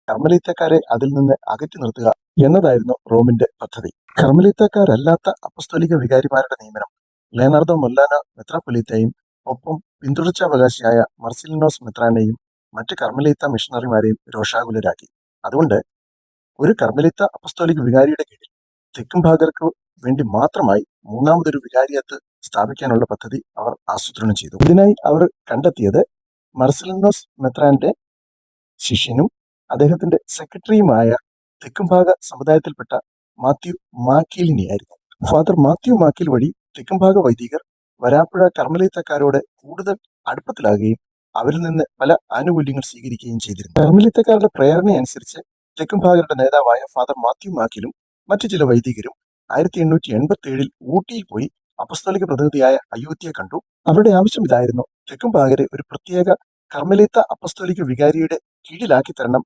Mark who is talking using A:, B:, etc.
A: കർമ്മലീത്തക്കാരെ അതിൽ നിന്ന് അകറ്റി നിർത്തുക എന്നതായിരുന്നു റോമിന്റെ പദ്ധതി. കർമ്മലീത്തക്കാരല്ലാത്ത അപ്പസ്തോലിക വികാരിമാരുടെ നിയമനം ലെയനാർഡോ മൊല്ലാനോ മെത്രാപ്പൊലീത്തയും ഒപ്പം പിന്തുടർച്ചാവകാശിയായ മർസിലിനോസ് മെത്രാനെയും മറ്റ് കർമ്മലീത്ത മിഷണറിമാരെയും രോഷാകുലരാക്കി. അതുകൊണ്ട് ഒരു കർമ്മലീത്ത അപ്പസ്തോലിക വികാരിയുടെ കീഴിൽ തെക്കും ഭാഗർക്ക് വേണ്ടി മാത്രമായി മൂന്നാമതൊരു വികാരിയത്ത് സ്ഥാപിക്കാനുള്ള പദ്ധതി അവർ ആസൂത്രണം ചെയ്തു. ഇതിനായി അവർ കണ്ടെത്തിയത് മർസിലിനോസ് മെത്രാന്റെ ശിഷ്യനും അദ്ദേഹത്തിന്റെ സെക്രട്ടറിയുമായ തെക്കുംഭാഗ സമുദായത്തിൽപ്പെട്ട മാത്യു മാക്കീലിനെയായിരുന്നു. ഫാദർ മാത്യു മാക്കീൽ വഴി തെക്കുംഭാഗ വൈദികർ വരാപ്പുഴ കർമ്മലീത്തക്കാരോട് കൂടുതൽ അടുപ്പത്തിലാകുകയും അവരിൽ നിന്ന് പല ആനുകൂല്യങ്ങൾ സ്വീകരിക്കുകയും ചെയ്തിരുന്നു. കർമ്മലീത്തക്കാരുടെ പ്രേരണയനുസരിച്ച് തെക്കുംഭാഗരുടെ നേതാവായ ഫാദർ മാത്യു മാക്കീലും മറ്റു ചില വൈദികരും 1887 ഊട്ടിയിൽ പോയി അപ്പസ്തോലിക പ്രതിനിധിയായ അയോധ്യയെ കണ്ടു. അവരുടെ ആവശ്യം ഇതായിരുന്നു: തെക്കുംഭാഗരെ ഒരു പ്രത്യേക കർമ്മലീത്ത അപ്പസ്തോലിക വികാരിയുടെ കീഴിലാക്കി തരണം